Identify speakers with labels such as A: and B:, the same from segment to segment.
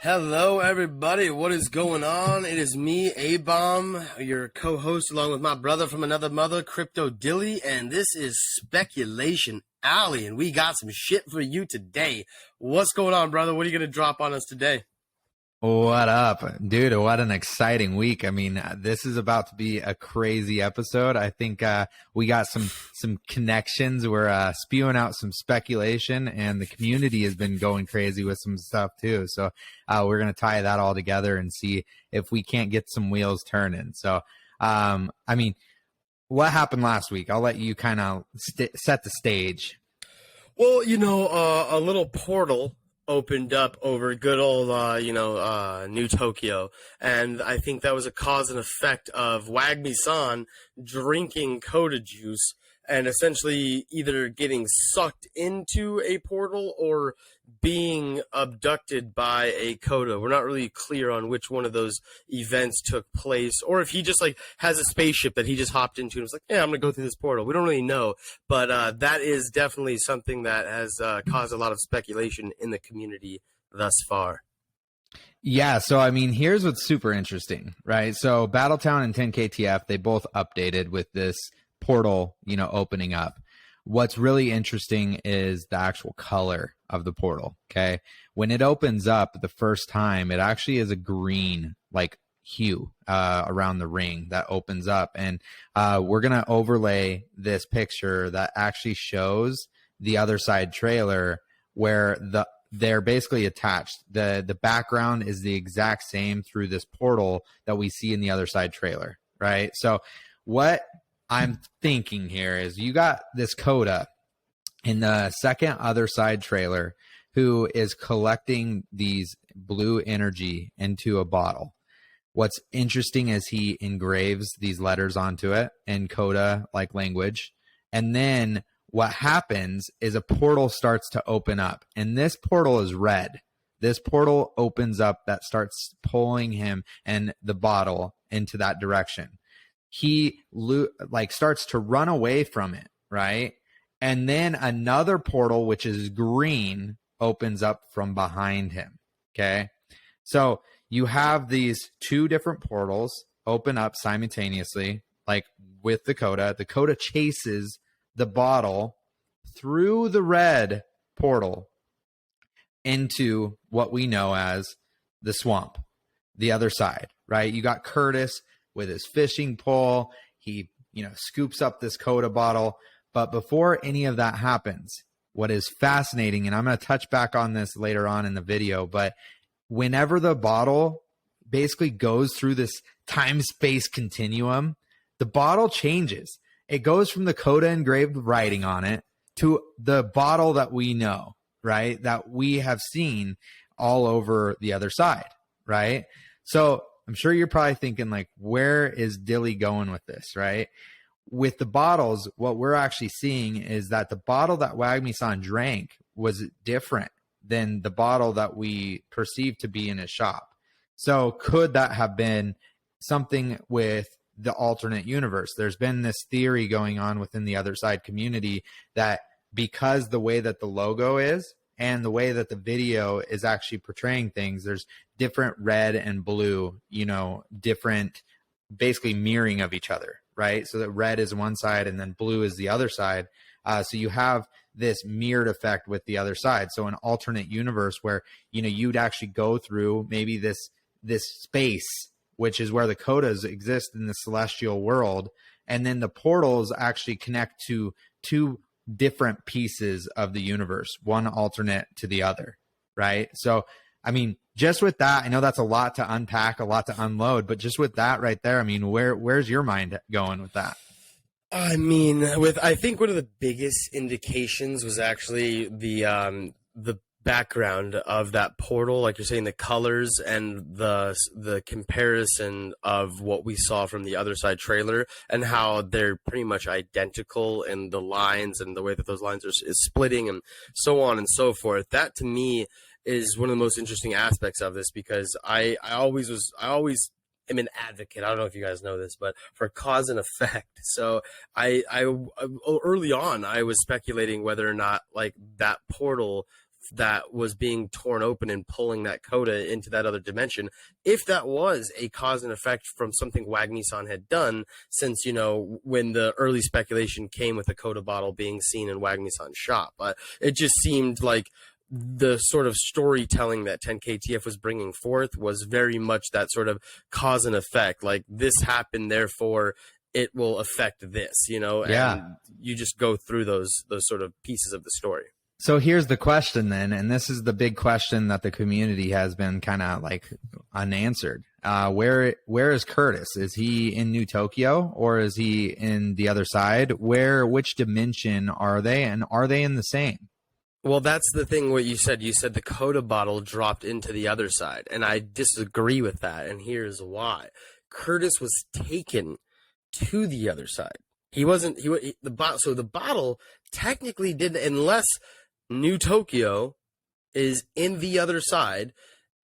A: Hello, everybody. What is going on? It is me, A-Bomb, your co-host, along with my brother from another mother, Crypto Dilly, and this is Speculation Alley, and we got some shit for you today. What's going on, brother? What are you going to drop on us today?
B: What up, dude? What an exciting week. I mean, this is about to be a crazy episode. I think we got some connections. We're spewing out some speculation, and the community has been going crazy with some stuff too. So we're going to tie that all together and see if we can't get some wheels turning. So, I mean, what happened last week? I'll let you kind of set the stage.
A: Well, a little portal opened up over good old, New Tokyo. And I think that was a cause and effect of Wagmi-San drinking Koda juice and essentially either getting sucked into a portal or being abducted by a Koda. We're not really clear on which one of those events took place, or if he just has a spaceship that he just hopped into and was like, yeah, I'm gonna go through this portal. We don't really know, but that is definitely something that has caused a lot of speculation in the community thus far.
B: Yeah, so I mean, here's what's super interesting, right? So Battletown and 10KTF, they both updated with this portal, opening up. What's really interesting is the actual color of the portal, okay? When it opens up the first time, it actually is a green, hue around the ring that opens up. And we're going to overlay this picture that actually shows the Otherside trailer where they're basically attached. The background is the exact same through this portal that we see in the Otherside trailer, right? So what I'm thinking here is you got this Koda in the second Otherside trailer who is collecting these blue energy into a bottle. What's interesting is he engraves these letters onto it in Koda like language. And then what happens is a portal starts to open up, and this portal is red. This portal opens up that starts pulling him and the bottle into that direction. He starts to run away from it, right? And then another portal, which is green, opens up from behind him, okay? So you have these two different portals open up simultaneously, with the Koda. The Koda chases the bottle through the red portal into what we know as the swamp, the other side, right? You got Curtis with his fishing pole. He, scoops up this Koda bottle. But before any of that happens, what is fascinating, and I'm going to touch back on this later on in the video, but whenever the bottle basically goes through this time-space continuum, the bottle changes. It goes from the Koda engraved writing on it to the bottle that we know, right? That we have seen all over the other side, right? So I'm sure you're probably thinking, where is Dilly going with this, right? With the bottles, what we're actually seeing is that the bottle that Wagmi-San drank was different than the bottle that we perceived to be in his shop. So could that have been something with the alternate universe? There's been this theory going on within the Otherside community that because the way that the logo is and the way that the video is actually portraying things, there's different red and blue, different basically mirroring of each other, right? So that red is one side and then blue is the other side. So you have this mirrored effect with the other side. So an alternate universe where, you'd actually go through maybe this space, which is where the Kodas exist in the celestial world. And then the portals actually connect to two different pieces of the universe, one alternate to the other, right? So, I mean, just with that, I know that's a lot to unpack, a lot to unload, but just with that right there, I mean, where's your mind going with that?
A: I mean, I think one of the biggest indications was actually the background of that portal, like you're saying, the colors and the comparison of what we saw from the Otherside trailer and how they're pretty much identical in the lines and the way that those lines is splitting and so on and so forth. That to me is one of the most interesting aspects of this, because I always am an advocate. I don't know if you guys know this, but for cause and effect. So I early on I was speculating whether or not that portal that was being torn open and pulling that Koda into that other dimension, if that was a cause and effect from something Wagmi-San had done, since, you know, when the early speculation came with the Koda bottle being seen in Wagmi-San's shop. It just seemed like the sort of storytelling that 10KTF was bringing forth was very much that sort of cause and effect. Like, this happened, therefore it will affect this, you know, and you just go through those sort of pieces of the story.
B: So here's the question then, and this is the big question that the community has been kind of like unanswered. Where is Curtis? Is he in New Tokyo, or is he in the other side? Which dimension are they, and are they in the same?
A: Well, that's the thing, what you said. You said the Koda bottle dropped into the other side, and I disagree with that, and here's why. Curtis was taken to the other side. So the bottle technically didn't, unless New Tokyo is in the other side,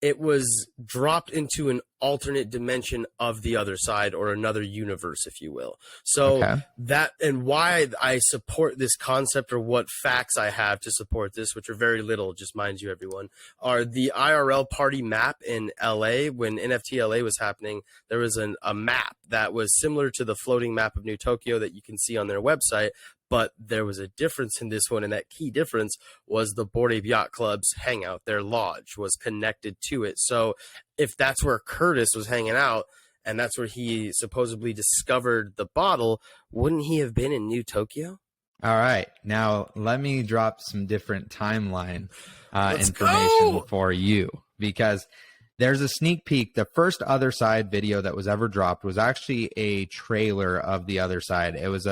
A: it was dropped into an alternate dimension of the other side, or another universe, if you will. So that, and why I support this concept, or what facts I have to support this, which are very little, just mind you, everyone, are the IRL party map in LA. When NFT LA was happening, there was a map that was similar to the floating map of New Tokyo that you can see on their website. But there was a difference in this one, and that key difference was the Bored Ape Yacht Club's hangout. Their lodge was connected to it. So if that's where Curtis was hanging out, and that's where he supposedly discovered the bottle, wouldn't he have been in New Tokyo?
B: All right. Now, let me drop some different timeline information for you, because there's a sneak peek. The first Otherside video that was ever dropped was actually a trailer of the Otherside. It was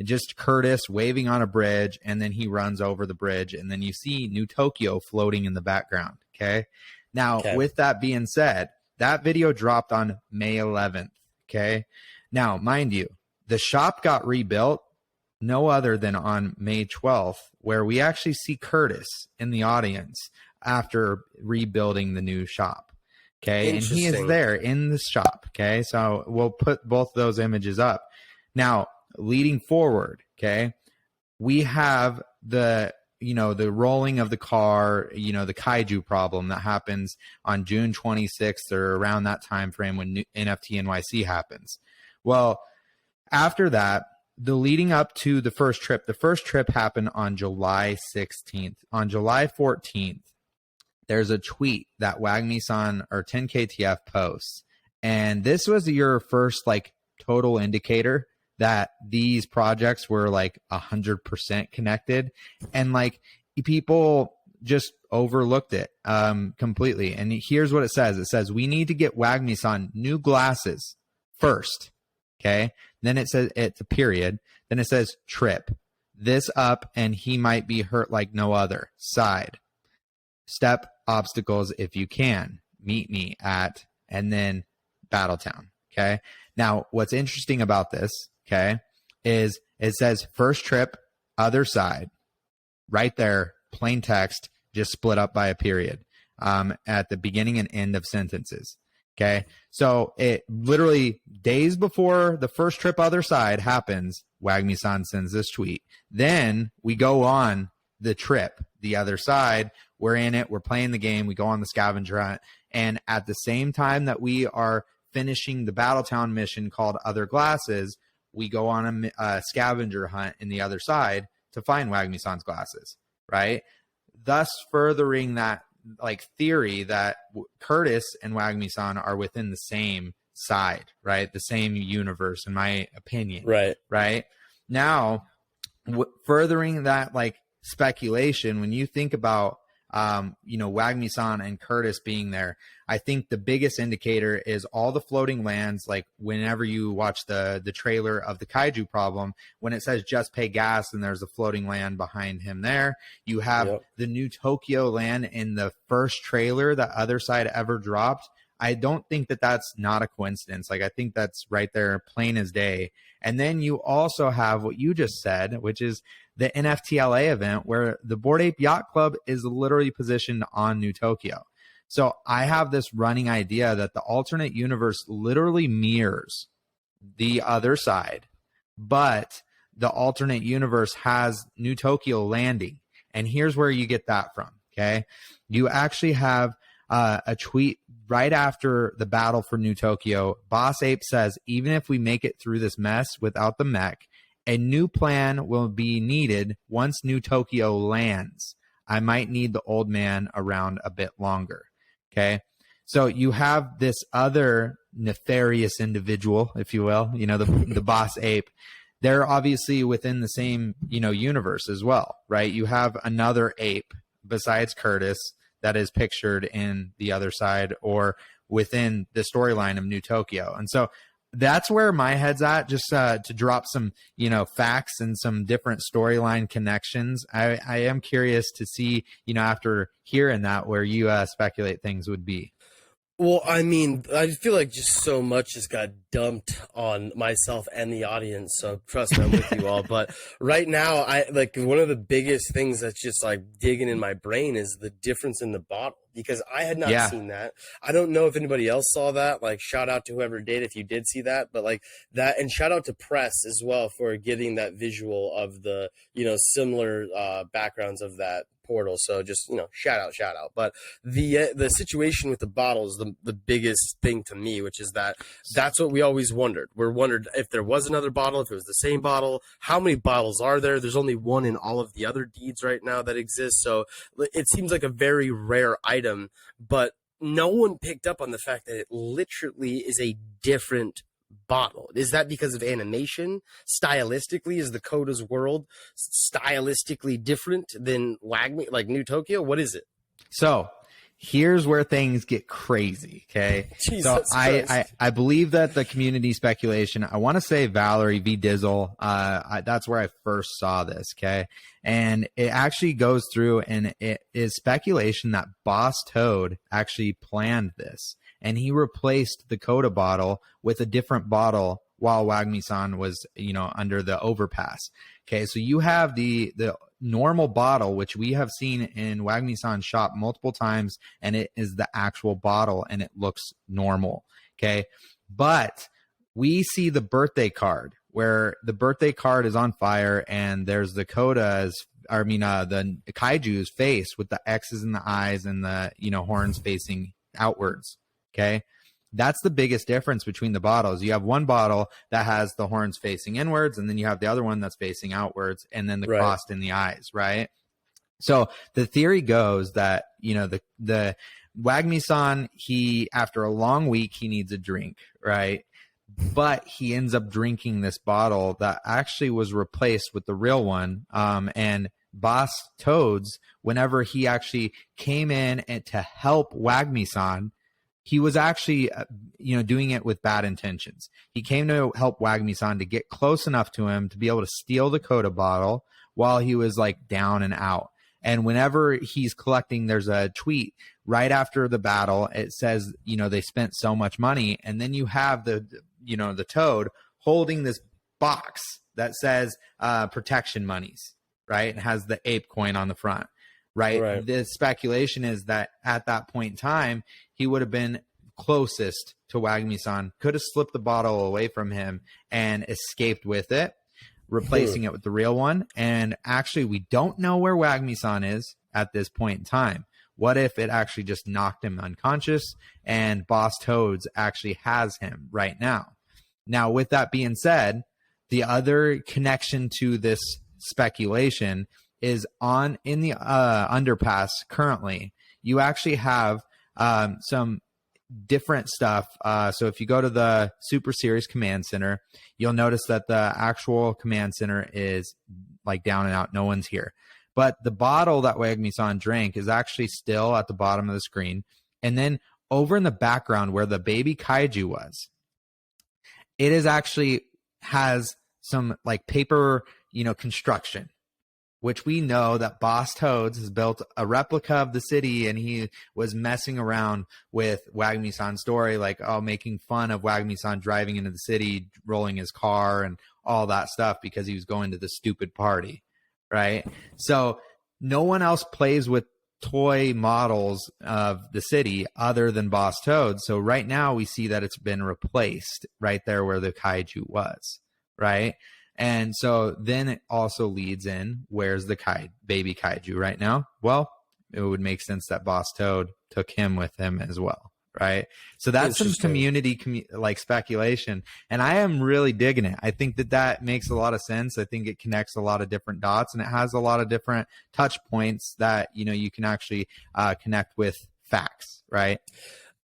B: just Curtis waving on a bridge, and then he runs over the bridge, and then you see New Tokyo floating in the background. Okay. Now, with that being said, that video dropped on May 11th. Okay. Now, mind you, the shop got rebuilt no other than on May 12th, where we actually see Curtis in the audience after rebuilding the new shop. Okay, and he is there in the shop. Okay, so we'll put both those images up. Now, leading forward, okay, we have the rolling of the car, the kaiju problem that happens on June 26th, or around that time frame when NFT NYC happens. Well, after that, the leading up to the first trip happened on July 16th. On July 14th, there's a tweet that Wagmi-San or 10KTF posts. And this was your first like total indicator that these projects were like 100% connected. And like people just overlooked it completely. And here's what it says. It says, we need to get Wagmi-San new glasses first. Okay. Then it says, it's a period. Then it says trip this up, and he might be hurt like no other. Side. Step obstacles if you can. Meet me at, and then Battletown. Okay. Now, what's interesting about this, okay, is it says first trip, other side, right there, plain text, just split up by a period at the beginning and end of sentences. Okay. So it literally days before the first trip, other side happens, Wagmi-San sends this tweet. Then we go on the trip, the other side. We're in it. We're playing the game. We go on the scavenger hunt. And at the same time that we are finishing the Battletown mission called Other Glasses, we go on a scavenger hunt in the other side to find Wagmi-San's glasses, right? Thus furthering that like theory that Curtis and Wagmi-San are within the same side, right? The same universe, in my opinion. Right. Now, furthering that like speculation, when you think about Wagmi-San and Curtis being there, I think the biggest indicator is all the floating lands. Like whenever you watch the trailer of the kaiju problem, when it says just pay gas and there's a floating land behind him there, you have the New Tokyo land in the first trailer that Otherside ever dropped. I don't think that that's not a coincidence. Like I think that's right there, plain as day. And then you also have what you just said, which is the NFTLA event where the Bored Ape Yacht Club is literally positioned on New Tokyo. So I have this running idea that the alternate universe literally mirrors the other side, but the alternate universe has New Tokyo landing. And here's where you get that from. Okay. You actually have a tweet right after the battle for New Tokyo. Boss Ape says, even if we make it through this mess without the mech, a new plan will be needed once New Tokyo lands. I might need the old man around a bit longer. Okay. So you have this other nefarious individual, if you will, the Boss Ape. They're obviously within the same, universe as well, right? You have another ape besides Curtis that is pictured in the other side or within the storyline of New Tokyo. And so that's where my head's at, just to drop some, facts and some different storyline connections. I am curious to see, after hearing that, where you speculate things would be.
A: Well, I mean, I feel like just so much just got dumped on myself and the audience. So trust me, I'm with you all. But right now, I like one of the biggest things that's just like digging in my brain is the difference in the bottle, because I had not seen that. I don't know if anybody else saw that. Like, shout out to whoever did if you did see that. But like that, and shout out to press as well for getting that visual of the similar backgrounds of that portal. So just shout out. But the situation with the bottle is the biggest thing to me, which is that's what we always wondered. We're wondered if there was another bottle, if it was the same bottle. How many bottles are there? There's only one in all of the other deeds right now that exist. So it seems like a very rare item, but no one picked up on the fact that it literally is a different bottle. Is that because of animation? Stylistically, is the Koda's world stylistically different than Wagmi, like New Tokyo? What is it?
B: So here's where things get crazy. Okay.
A: Jesus
B: so
A: Christ.
B: I believe that the community speculation, I want to say Valerie V Dizzle, that's where I first saw this. Okay. And it actually goes through, and it is speculation that Boss Toad actually planned this, and he replaced the Koda bottle with a different bottle while Wagmi-San was, under the overpass. Okay, so you have the normal bottle, which we have seen in Wagmi-San's shop multiple times, and it is the actual bottle, and it looks normal. Okay, but we see the birthday card, where the birthday card is on fire, and there's the the Kaiju's face with the X's in the eyes and the horns facing outwards. Okay, that's the biggest difference between the bottles. You have one bottle that has the horns facing inwards, and then you have the other one that's facing outwards, and then the cross in the eyes, right? So the theory goes that, the Wagmi-San, he, after a long week, he needs a drink, right? But he ends up drinking this bottle that actually was replaced with the real one. And Boss Toads, whenever he actually came in and to help Wagmi-San, he was actually, doing it with bad intentions. He came to help Wagmi-San to get close enough to him to be able to steal the Koda bottle while he was like down and out. And whenever he's collecting, there's a tweet right after the battle. It says, they spent so much money. And then you have the Toad holding this box that says protection monies, right? And has the ape coin on the front. Right. The speculation is that at that point in time, he would have been closest to Wagmi-San, could have slipped the bottle away from him and escaped with it, replacing it with the real one. And actually, we don't know where Wagmi-San is at this point in time. What if it actually just knocked him unconscious and Boss Toads actually has him right now? Now, with that being said, the other connection to this speculation is in the underpass currently. You actually have some different stuff. So if you go to the Super Series Command Center, you'll notice that the actual command center is like down and out. No one's here. But the bottle that Wagmi-San drank is actually still at the bottom of the screen. And then over in the background where the baby kaiju was, it is actually has some like paper, construction, which we know that Boss Toads has built a replica of the city, and he was messing around with Wagmi-San's story, like, making fun of Wagmi-San driving into the city, rolling his car and all that stuff because he was going to the stupid party, right? So no one else plays with toy models of the city other than Boss Toad. So right now we see that it's been replaced right there where the kaiju was, right? And so then it also leads in, where's the baby kaiju right now? Well, it would make sense that Boss Toad took him with him as well. Right. So that's some community like speculation. And I am really digging it. I think that makes a lot of sense. I think it connects a lot of different dots, and it has a lot of different touch points that, you can actually connect with facts. Right.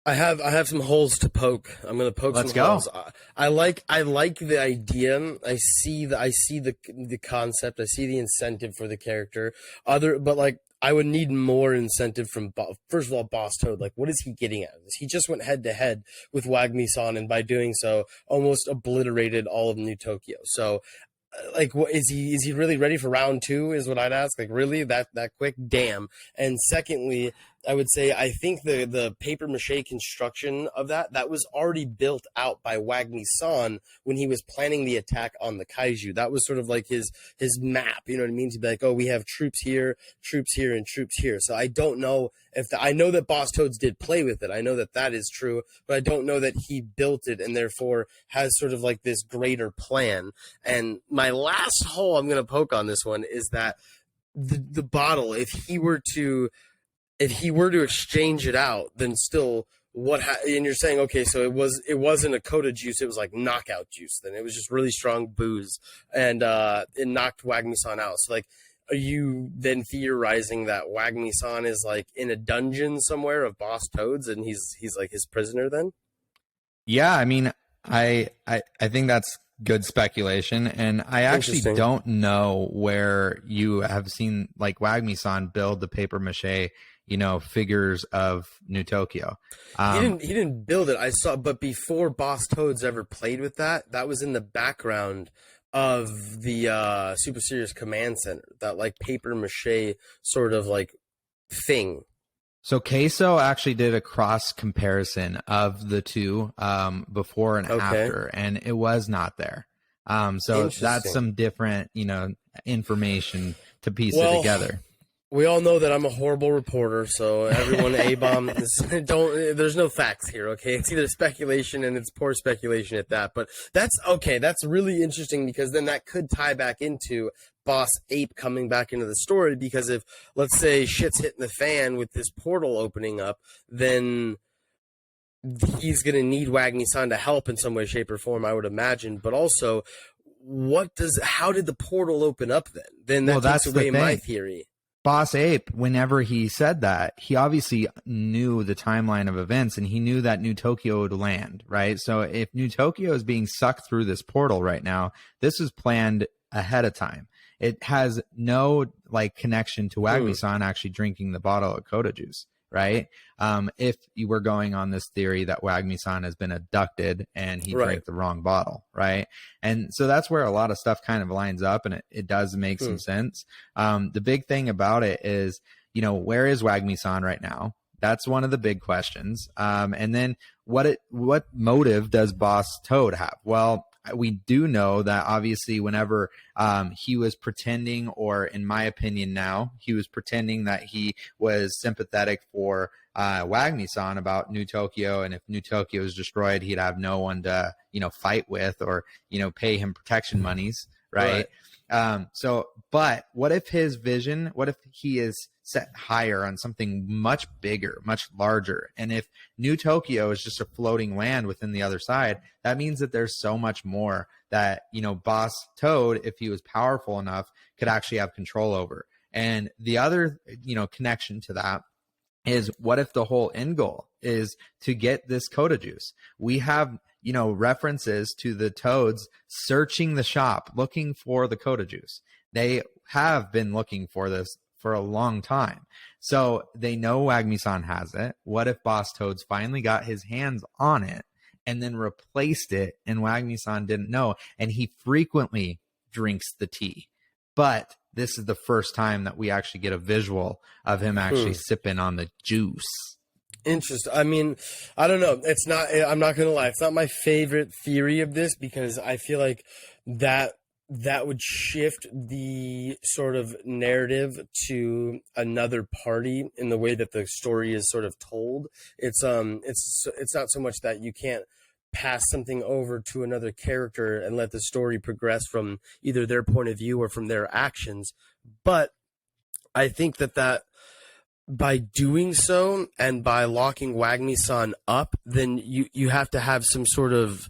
A: I have some holes to poke. I'm going to poke
B: Let's
A: some
B: go.
A: holes. I like the idea. I see the concept. I see the incentive for the character. But like, I would need more incentive from, first of all, Boss Toad. Like, what is he getting out of this? He just went head to head with Wagmi-San, and by doing so, almost obliterated all of New Tokyo. So, like, what is he really ready for round 2 is what I'd ask. Like, really that quick? Damn. And secondly, I would say I think the paper mache construction of that was already built out by Wagmi-San when he was planning the attack on the kaiju. That was sort of like his map, you know what I mean? To be like, oh, we have troops here, and troops here. So I don't know I know that Boss Toads did play with it. I know that is true, but I don't know that he built it and therefore has sort of like this greater plan. And my last hole I'm going to poke on this one is that the bottle, if he were to exchange it out, then still and you're saying, okay, so it wasn't a Koda juice, it was like knockout juice. Then it was just really strong booze, and it knocked Wagmi-San out. So like, are you then theorizing that Wagmi-San is like in a dungeon somewhere of Boss Toads, and he's like his prisoner then?
B: Yeah, I mean, I think that's good speculation, and I actually don't know where you have seen like Wagmi-San build the paper mache, figures of New Tokyo.
A: He didn't build it. I saw, but before Boss Toads ever played with that was in the background of the Super Serious Command Center, that like paper mache sort of like thing.
B: So Queso actually did a cross comparison of the two before and after, and it was not there. So that's some different, information to piece it together.
A: We all know that I'm a horrible reporter, so everyone A-bomb, there's no facts here, okay? It's either speculation, and it's poor speculation at that. But that's okay. That's really interesting, because then that could tie back into Boss Ape coming back into the story, because if, let's say, shit's hitting the fan with this portal opening up, then he's going to need Wagmi-San to help in some way, shape, or form, I would imagine. But also, how did the portal open up then? Then that takes away my theory.
B: Boss Ape, whenever he said that, he obviously knew the timeline of events, and he knew that New Tokyo would land, right? So if New Tokyo is being sucked through this portal right now, this is planned ahead of time. It has no like connection to Wagmi-San actually drinking the bottle of Koda juice, right? If you were going on this theory that Wagmi-San has been abducted and he drank the wrong bottle, right? And so that's where a lot of stuff kind of lines up, and it does make some sense. The big thing about it is, where is Wagmi-San right now? That's one of the big questions. And then what motive does Boss Toad have? Well, we do know that obviously whenever he was pretending, or in my opinion now, he was pretending that he was sympathetic for Wagmi-San about New Tokyo, and if New Tokyo is destroyed, he'd have no one to, fight with, or, pay him protection monies, right? But what if his vision, what if he is set higher on something much bigger, much larger? And if New Tokyo is just a floating land within the other side, that means that there's so much more that, Boss Toad, if he was powerful enough, could actually have control over. And the other, connection to that is, what if the whole end goal is to get this Koda juice? We have, references to the Toads searching the shop, looking for the Koda juice. They have been looking for this for a long time. So they know Wagmi-San has it. What if Boss Toads finally got his hands on it and then replaced it, and Wagmi-San didn't know, and he frequently drinks the tea? But this is the first time that we actually get a visual of him actually sipping on the juice.
A: Interesting. I mean, I don't know. I'm not going to lie. It's not my favorite theory of this, because I feel like that would shift the sort of narrative to another party in the way that the story is sort of told. It's not so much that you can't pass something over to another character and let the story progress from either their point of view or from their actions. But I think that by doing so and by locking Wagmi-San up, then you have to have some sort of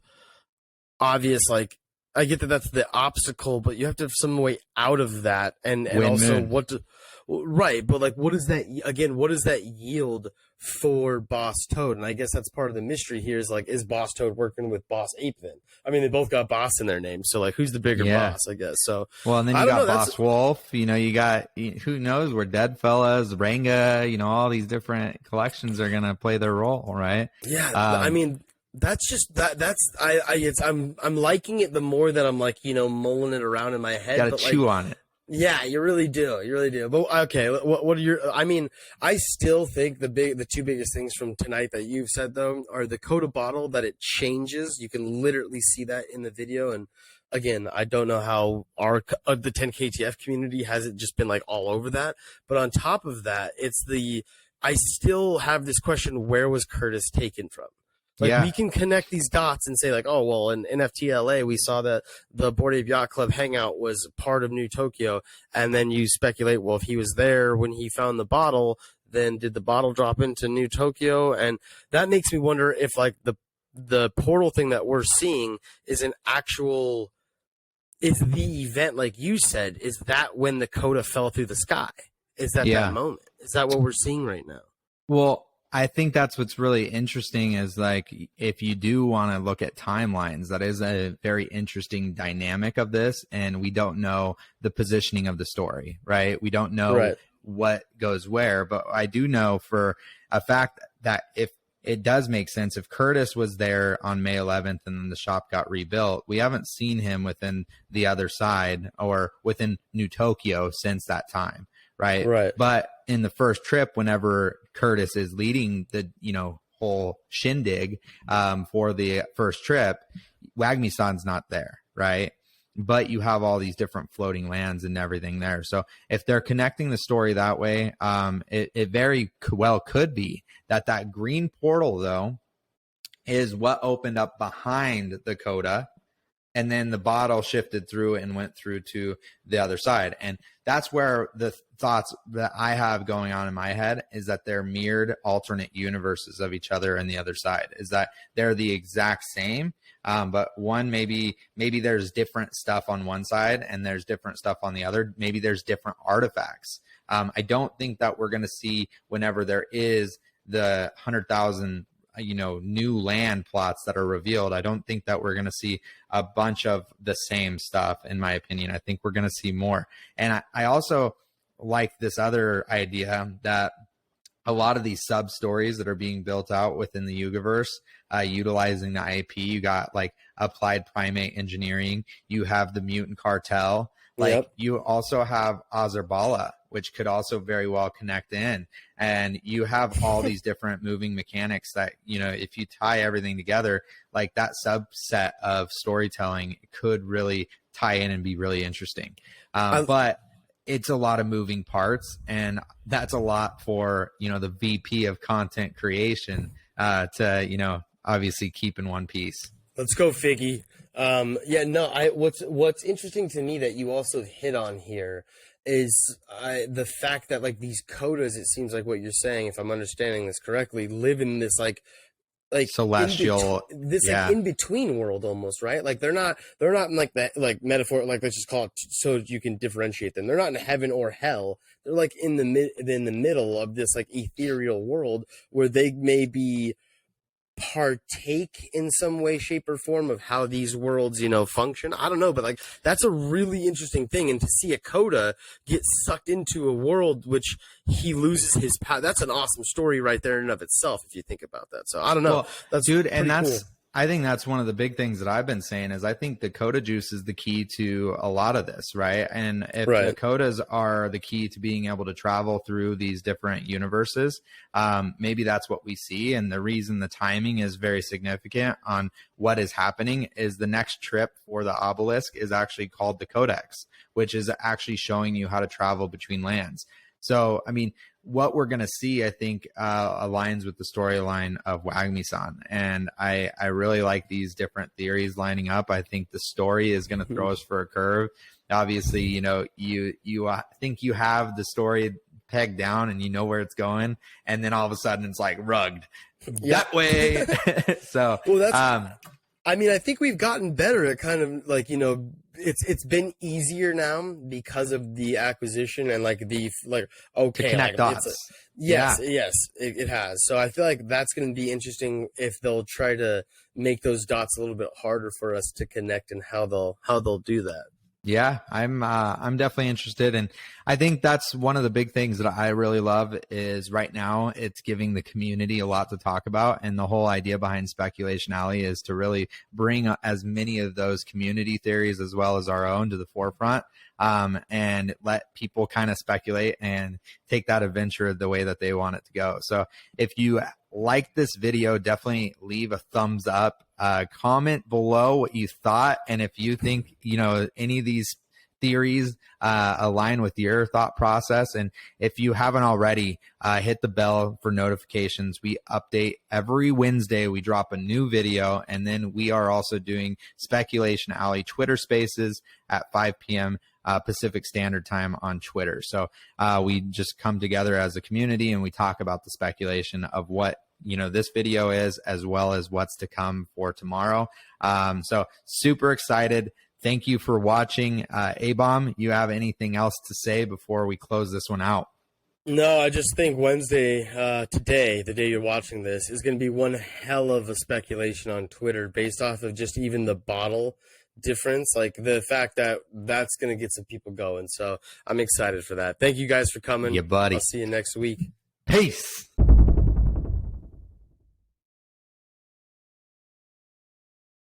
A: obvious, like, I get that that's the obstacle, but you have to have some way out of that, and also
B: Moon.
A: right, but like, what does that again? What does that yield for Boss Toad? And I guess that's part of the mystery here is like, is Boss Toad working with Boss Ape then? I mean, they both got Boss in their name, so like, who's the bigger boss? I guess so.
B: Well, and then
A: I
B: you
A: don't
B: got
A: know,
B: Boss Wolf. You got who knows where Deadfellas, Ranga. All these different collections are gonna play their role, right?
A: Yeah, I mean, that's just I'm liking it the more that I'm like, mulling it around in my head.
B: Got to
A: but
B: chew
A: like,
B: on it.
A: yeah, you really do. But okay, what are your? I mean, I still think the two biggest things from tonight that you've said though are the Koda bottle, that it changes. You can literally see that in the video. And again, I don't know how the 10KTF community hasn't just been like all over that. But on top of that, I still have this question: where was Curtis taken from? Like, we can connect these dots and say like, oh, well, in NFTLA, we saw that the Bored Ape Yacht Club hangout was part of New Tokyo. And then you speculate, well, if he was there when he found the bottle, then did the bottle drop into New Tokyo? And that makes me wonder if like the portal thing that we're seeing is is the event, like you said, is that when the Koda fell through the sky? Is that that moment? Is that what we're seeing right now?
B: Well, I think that's what's really interesting is like, if you do want to look at timelines, that is a very interesting dynamic of this. And we don't know the positioning of the story, right? We don't know what goes where, but I do know for a fact that if it does make sense, if Curtis was there on May 11th and then the shop got rebuilt, we haven't seen him within the other side or within New Tokyo since that time. Right. But in the first trip, whenever Curtis is leading the, whole shindig for the first trip, Wagmi-San's not there. Right. But you have all these different floating lands and everything there. So if they're connecting the story that way, it very well could be that green portal, though, is what opened up behind the Koda. And then the bottle shifted through and went through to the other side. And that's where the thoughts that I have going on in my head is that they're mirrored alternate universes of each other and the other side. Is that they're the exact same, but one maybe there's different stuff on one side and there's different stuff on the other. Maybe there's different artifacts. I don't think that we're going to see whenever there is the 100,000 new land plots that are revealed. I don't think that we're going to see a bunch of the same stuff, in my opinion. I think we're going to see more. And I also like this other idea that a lot of these sub stories that are being built out within the Yugaverse, utilizing the IP, you got like applied primate engineering, you have the mutant cartel, you also have Azerbala, which could also very well connect in. And you have all these different moving mechanics that, if you tie everything together, like that subset of storytelling could really tie in and be really interesting. But it's a lot of moving parts, and that's a lot for, the VP of content creation to, obviously keep in one piece.
A: Let's go, Figgy. What's interesting to me that you also hit on here is the fact that like these Kodas, it seems like what you're saying, if I'm understanding this correctly, live in this like
B: celestial,
A: like in between world almost, right? Like they're not in like that, like metaphor, like let's just call it so you can differentiate them. They're not in heaven or hell. They're like in the middle of this like ethereal world where they may be partake in some way, shape, or form of how these worlds, function. I don't know, but like that's a really interesting thing. And to see a Koda get sucked into a world which he loses his power, that's an awesome story right there in and of itself, if you think about that. So I don't know.
B: Well,
A: that's
B: dude, and that's
A: cool.
B: I think that's one of the big things that I've been saying is I think the Koda juice is the key to a lot of this, right? And if the Kodas are the key to being able to travel through these different universes, maybe that's what we see. And the reason the timing is very significant on what is happening is the next trip for the obelisk is actually called the Codex, which is actually showing you how to travel between lands. So, I mean, what we're going to see, I think, aligns with the storyline of Wagmi-San. And I really like these different theories lining up. I think the story is going to throw us for a curve. Obviously, you think you have the story pegged down and you know where it's going, and then all of a sudden it's like rugged
A: Yeah.
B: that way. So
A: Well, that's. I mean, I think we've gotten better at kind of like, you know, it's been easier now because of the acquisition and like okay,
B: to connect
A: like,
B: dots.
A: yes, it has. So I feel like that's going to be interesting if they'll try to make those dots a little bit harder for us to connect and how they'll do that.
B: Yeah, I'm definitely interested, and I think that's one of the big things that I really love is right now it's giving the community a lot to talk about, and the whole idea behind Speculation Alley is to really bring as many of those community theories as well as our own to the forefront, and let people kind of speculate and take that adventure the way that they want it to go. So if you like this video, definitely leave a thumbs up. Comment below what you thought, and if you think, you know, any of these theories align with your thought process. And if you haven't already, hit the bell for notifications. We update every Wednesday. We drop a new video, and then we are also doing Speculation Alley Twitter Spaces at 5 p.m. Pacific Standard Time on Twitter. So we just come together as a community and we talk about the speculation of what, you know, this video is, as well as what's to come for tomorrow. So super excited. Thank you for watching. A-Bomb, you have anything else to say before we close this one out?
A: No, I just think Wednesday, today, the day you're watching this, is going to be one hell of a speculation on Twitter based off of just even the bottle difference, like the fact that that's going to get some people going. So I'm excited for that. Thank you guys for coming.
B: Yeah, buddy.
A: I'll see you next week.
B: Peace.